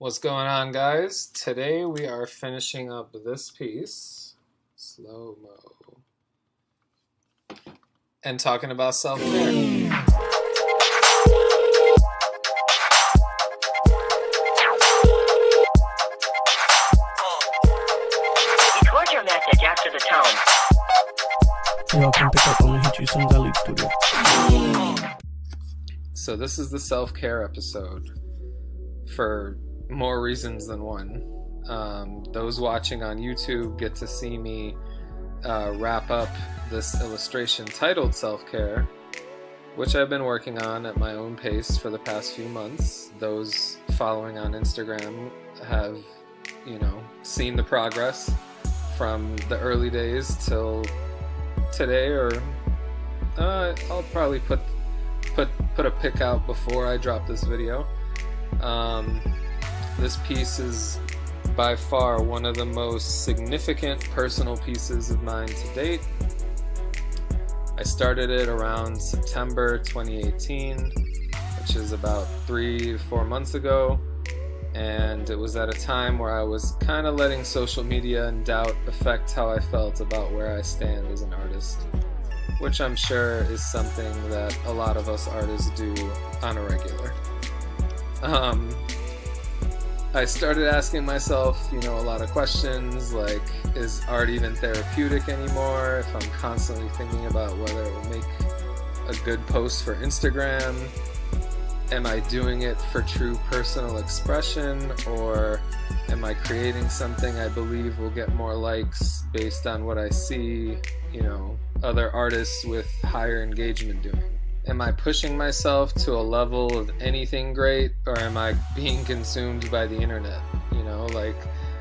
What's going on, guys? Today we are finishing up this piece, slow-mo, and talking about self-care. Record your message after the tone. Y'all can pick up. I'm gonna hit you as soon as I leave the studio. So this is the self-care episode for more reasons than one. Those watching on YouTube get to see me wrap up this illustration titled Self-Care, which I've been working on at my own pace for the past few months. Those following on Instagram have, seen the progress from the early days till today, or I'll probably put a pic out before I drop this video. This piece is by far one of the most significant personal pieces of mine to date. I started it around September 2018, which is about 3 to 4 months ago, and it was at a time where I was kind of letting social media and doubt affect how I felt about where I stand as an artist, which I'm sure is something that a lot of us artists do on a regular. I started asking myself, a lot of questions like, is art even therapeutic anymore? If I'm constantly thinking about whether it will make a good post for Instagram, am I doing it for true personal expression, or am I creating something I believe will get more likes based on what I see, other artists with higher engagement doing? Am I pushing myself to a level of anything great, or am I being consumed by the internet?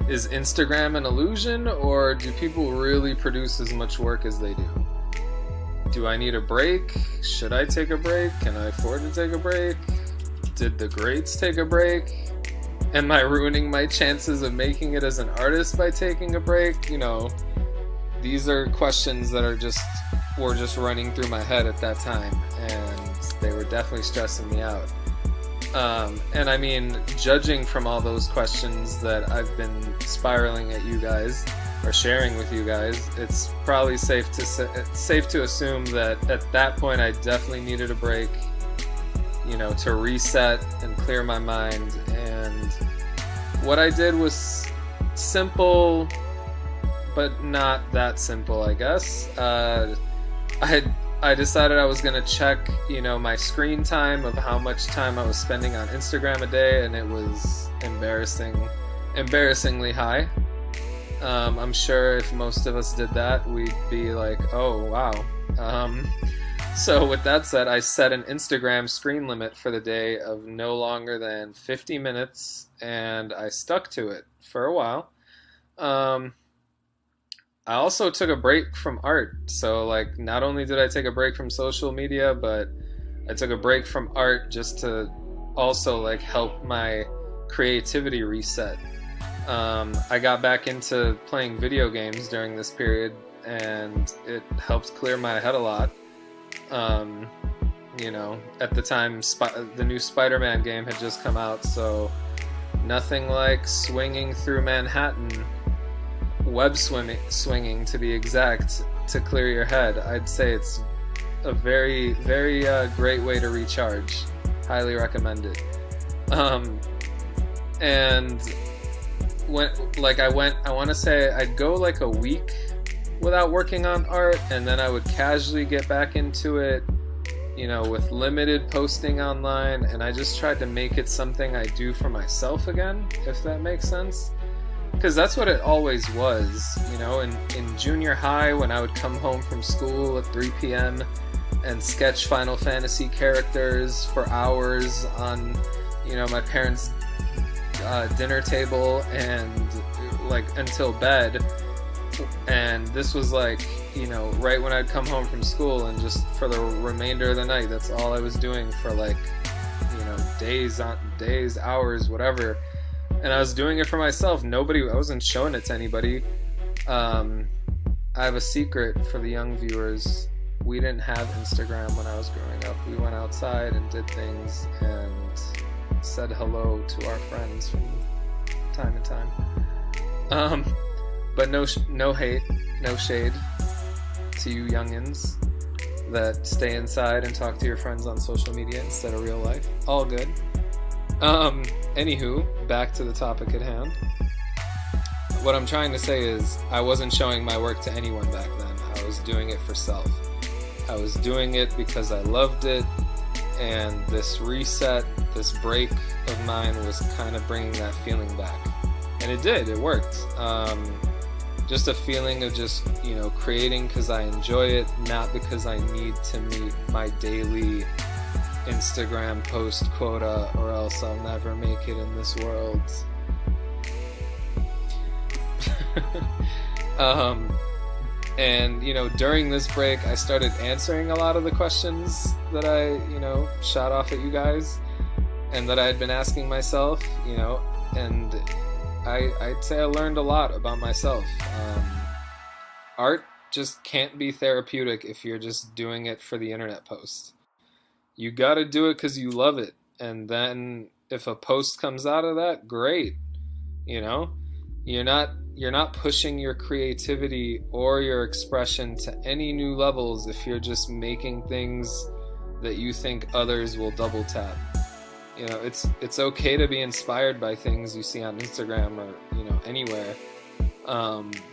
Is Instagram an illusion, or do people really produce as much work as they do? Do I need a break? Should I take a break? Can I afford to take a break? Did the greats take a break? Am I ruining my chances of making it as an artist by taking a break? These are questions that were just running through my head at that time, and they were definitely stressing me out. And I mean, judging from all those questions that I've been spiraling at you guys, or sharing with you guys, it's probably safe to assume that at that point I definitely needed a break, to reset and clear my mind. And what I did was simple, but not that simple, I guess. I decided I was gonna check, my screen time of how much time I was spending on Instagram a day, and it was embarrassingly high. I'm sure if most of us did that, we'd be like, oh wow. So with that said, I set an Instagram screen limit for the day of no longer than 50 minutes, and I stuck to it for a while. I also took a break from art. So not only did I take a break from social media, but I took a break from art just to also help my creativity reset. I got back into playing video games during this period, and it helped clear my head a lot. At the time, the new Spider-Man game had just come out, so nothing like swinging through Manhattan, web swinging to be exact, to clear your head. I'd say it's a very, very great way to recharge. Highly recommend it. And I want to say I'd go a week without working on art, and then I would casually get back into it, with limited posting online, and I just tried to make it something I do for myself again, if that makes sense. Because that's what it always was, in junior high, when I would come home from school at 3 p.m. and sketch Final Fantasy characters for hours on, my parents' dinner table, and until bed. And this was right when I'd come home from school, and just for the remainder of the night, that's all I was doing for days, hours, whatever. And I was doing it for myself. I wasn't showing it to anybody. I have a secret for the young viewers. We didn't have Instagram when I was growing up. We went outside and did things, and said hello to our friends from time to time. But no hate, no shade to you youngins that stay inside and talk to your friends on social media instead of real life. All good. Anywho, back to the topic at hand. What I'm trying to say is I wasn't showing my work to anyone back then. I was doing it for self. I was doing it because I loved it, and this reset, this break of mine was kind of bringing that feeling back. And it did, it worked. Just a feeling of just, creating because I enjoy it, not because I need to meet my daily Instagram post quota, or else I'll never make it in this world. And during this break I started answering a lot of the questions that I shot off at you guys and that I had been asking myself, and I'd say I learned a lot about myself. Art just can't be therapeutic if you're just doing it for the internet post. You gotta do it because you love it, and then if a post comes out of that, great. You're not pushing your creativity or your expression to any new levels if you're just making things that you think others will double tap. It's okay to be inspired by things you see on Instagram or anywhere,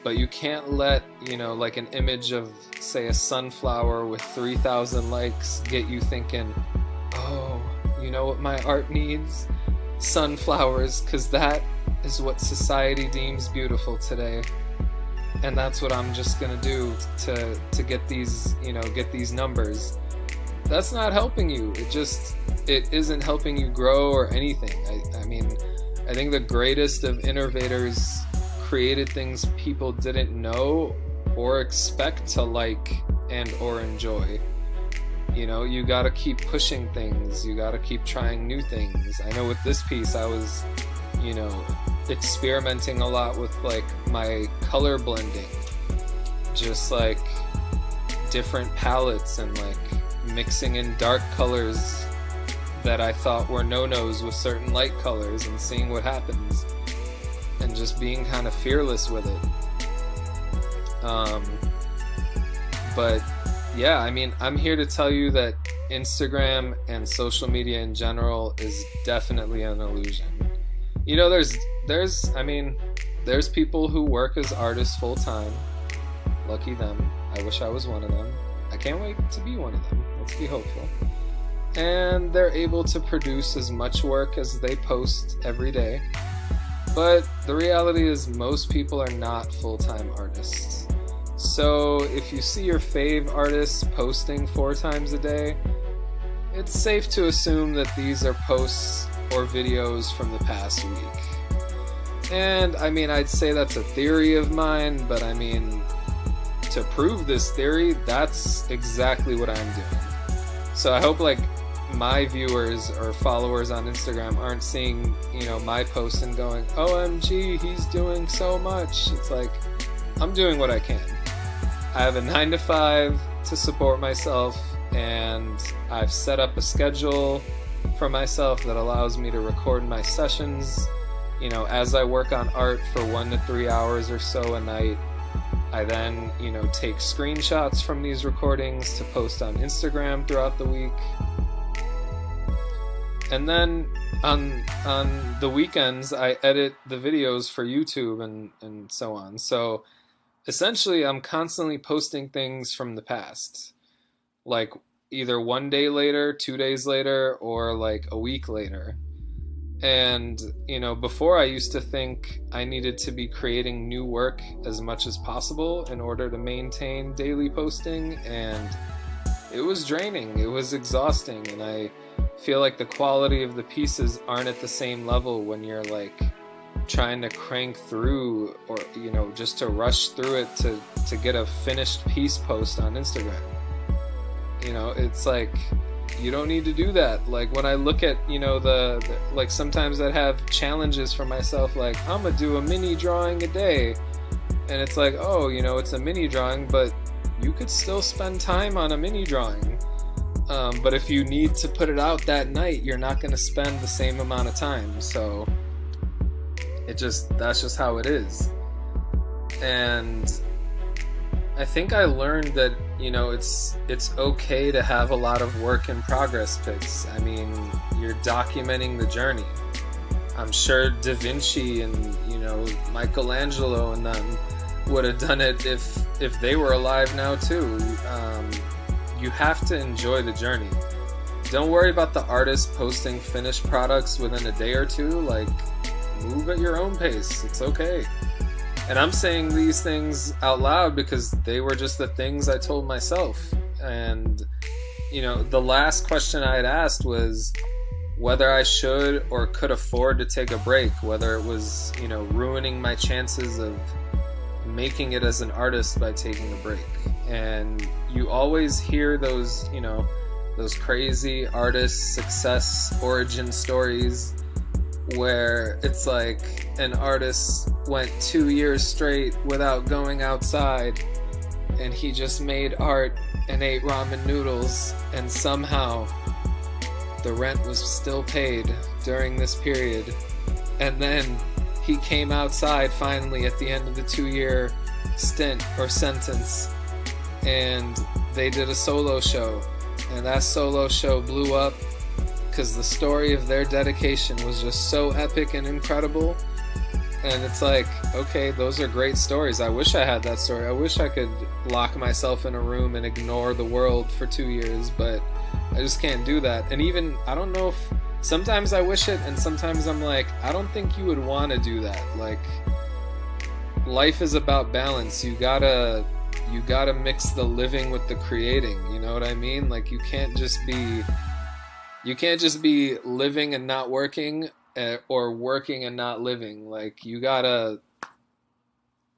but you can't let like an image of, say, a sunflower with 3,000 likes get you thinking, oh, you know what my art needs? Sunflowers, because that is what society deems beautiful today, and that's what I'm just gonna do to get these get these numbers. That's not helping you. It isn't helping you grow or anything. I think the greatest of innovators created things people didn't know or expect to like and or enjoy. You gotta keep pushing things. You gotta keep trying new things. I know with this piece I was experimenting a lot with like my color blending, just like different palettes and like mixing in dark colors that I thought were no-nos with certain light colors and seeing what happens, and just being kind of fearless with it. But yeah, I'm here to tell you that Instagram and social media in general is definitely an illusion. There's people who work as artists full time. Lucky them. I wish I was one of them. I can't wait to be one of them. Let's be hopeful. And they're able to produce as much work as they post every day. But the reality is most people are not full-time artists. So if you see your fave artists posting 4 times a day, it's safe to assume that these are posts or videos from the past week. And I'd say that's a theory of mine, but to prove this theory, that's exactly what I'm doing. So I hope my viewers or followers on Instagram aren't seeing, my post and going, OMG, he's doing so much. It's like, I'm doing what I can. I have a 9-to-5 to support myself, and I've set up a schedule for myself that allows me to record my sessions, as I work on art for 1 to 3 hours or so a night. I then, take screenshots from these recordings to post on Instagram throughout the week. And then on the weekends, I edit the videos for YouTube and so on. So essentially, I'm constantly posting things from the past, like either 1 day later, 2 days later, or like a week later. And, before I used to think I needed to be creating new work as much as possible in order to maintain daily posting, and it was draining, it was exhausting, and I feel like the quality of the pieces aren't at the same level when you're like trying to crank through or, just to rush through it to get a finished piece post on Instagram. It's like, you don't need to do that. Like when I look at, the like sometimes I'd have challenges for myself, like I'm gonna do a mini drawing a day. And it's like, oh, it's a mini drawing, but you could still spend time on a mini drawing. But if you need to put it out that night, you're not going to spend the same amount of time. So that's just how it is. And I think I learned that, you know, it's okay to have a lot of work in progress pics. I mean, you're documenting the journey. I'm sure Da Vinci and, you know, Michelangelo and them would have done it if they were alive now too. You have to enjoy the journey. Don't worry about the artist posting finished products within a day or two. Like, move at your own pace. It's okay. And I'm saying these things out loud because they were just the things I told myself. And, you know, the last question I had asked was whether I should or could afford to take a break, whether it was, you know, ruining my chances of making it as an artist by taking a break. And you always hear those, you know, those crazy artist success origin stories where it's like an artist went 2 years straight without going outside, and he just made art and ate ramen noodles, and somehow the rent was still paid during this period. And then he came outside finally at the end of the 2-year stint or sentence, and they did a solo show, and that solo show blew up because the story of their dedication was just so epic and incredible. And it's like, okay, those are great stories. I wish I had that story. I wish I could lock myself in a room and ignore the world for 2 years, but I just can't do that. And even, I don't know if, sometimes I wish it, and sometimes I'm like, I don't think you would want to do that. Like, life is about balance. You gotta mix the living with the creating, you know what I mean? Like, you can't just be living and not working, or working and not living. Like,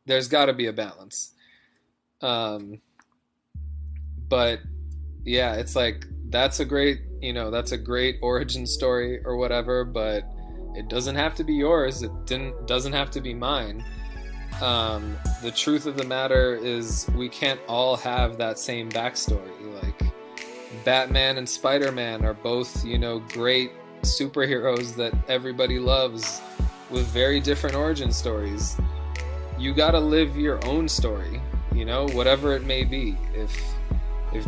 there's gotta be a balance. But yeah, it's like, that's a great origin story or whatever, but it doesn't have to be yours. It doesn't have to be mine. The truth of the matter is we can't all have that same backstory. Like, Batman and Spider-Man are both, you know, great superheroes that everybody loves with very different origin stories. You gotta live your own story, you know, whatever it may be. If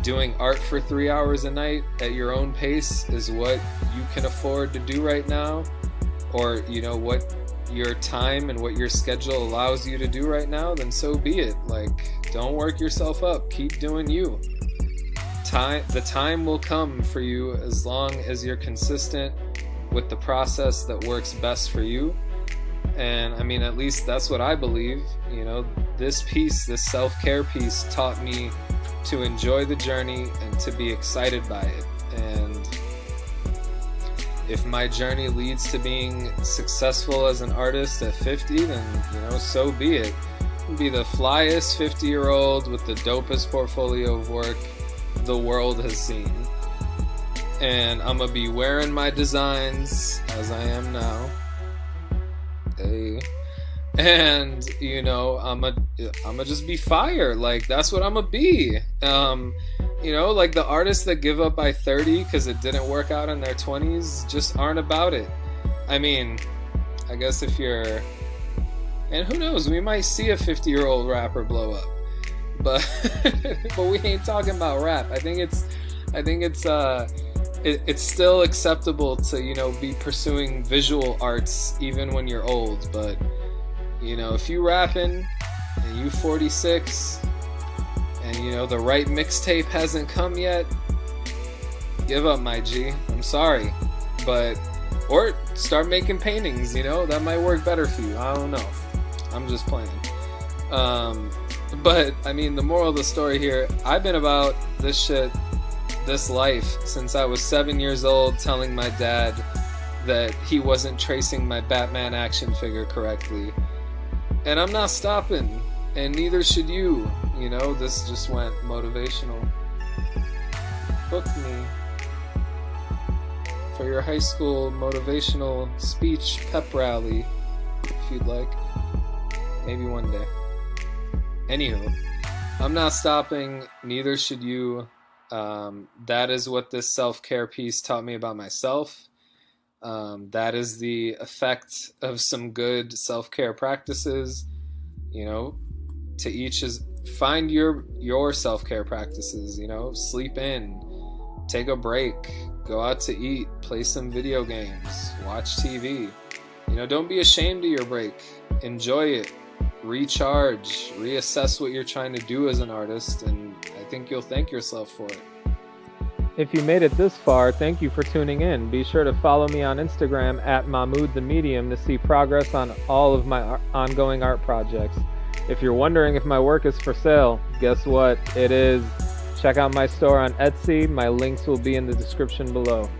doing art for 3 hours a night at your own pace is what you can afford to do right now, or, you know, what your time and what your schedule allows you to do right now, then so be it. Like, don't work yourself up. Keep doing you. The time will come for you as long as you're consistent with the process that works best for you. And I mean, at least that's what I believe. You know, this self-care piece taught me to enjoy the journey and to be excited by it. And if my journey leads to being successful as an artist at 50, then, you know, so be it. I'll be the flyest 50-year-old with the dopest portfolio of work the world has seen. And I'm gonna be wearing my designs as I am now. Hey. And, you know, I'm gonna just be fire. Like, that's what I'm gonna be. You know, like, the artists that give up by 30 because it didn't work out in their 20s just aren't about it. I mean, I guess if you're, and who knows, we might see a 50-year-old rapper blow up, but we ain't talking about rap. I think it's still acceptable to, you know, be pursuing visual arts even when you're old. But, you know, if you rapping and you 46 and, you know, the right mixtape hasn't come yet, give up, my G. I'm sorry. Or start making paintings, you know, that might work better for you. I don't know. I'm just playing. But, I mean, the moral of the story here, I've been about this life since I was 7 years old, telling my dad that he wasn't tracing my Batman action figure correctly. And I'm not stopping, and neither should you. You know, this just went motivational. Book me for your high school motivational speech pep rally, if you'd like. Maybe one day. Anywho, I'm not stopping, neither should you. That is what this self-care piece taught me about myself. That is the effect of some good self-care practices. You know, to each is find your self-care practices. You know, sleep in, take a break, go out to eat, play some video games, watch TV. You know, don't be ashamed of your break. Enjoy it. Recharge, reassess what you're trying to do as an artist, and I think you'll thank yourself for it. If you made it this far, thank you for tuning in. Be sure to follow me on Instagram at MahmudTheMedium to see progress on all of my ongoing art projects. If you're wondering if my work is for sale, guess what? It is. Check out my store on Etsy. My links will be in the description below.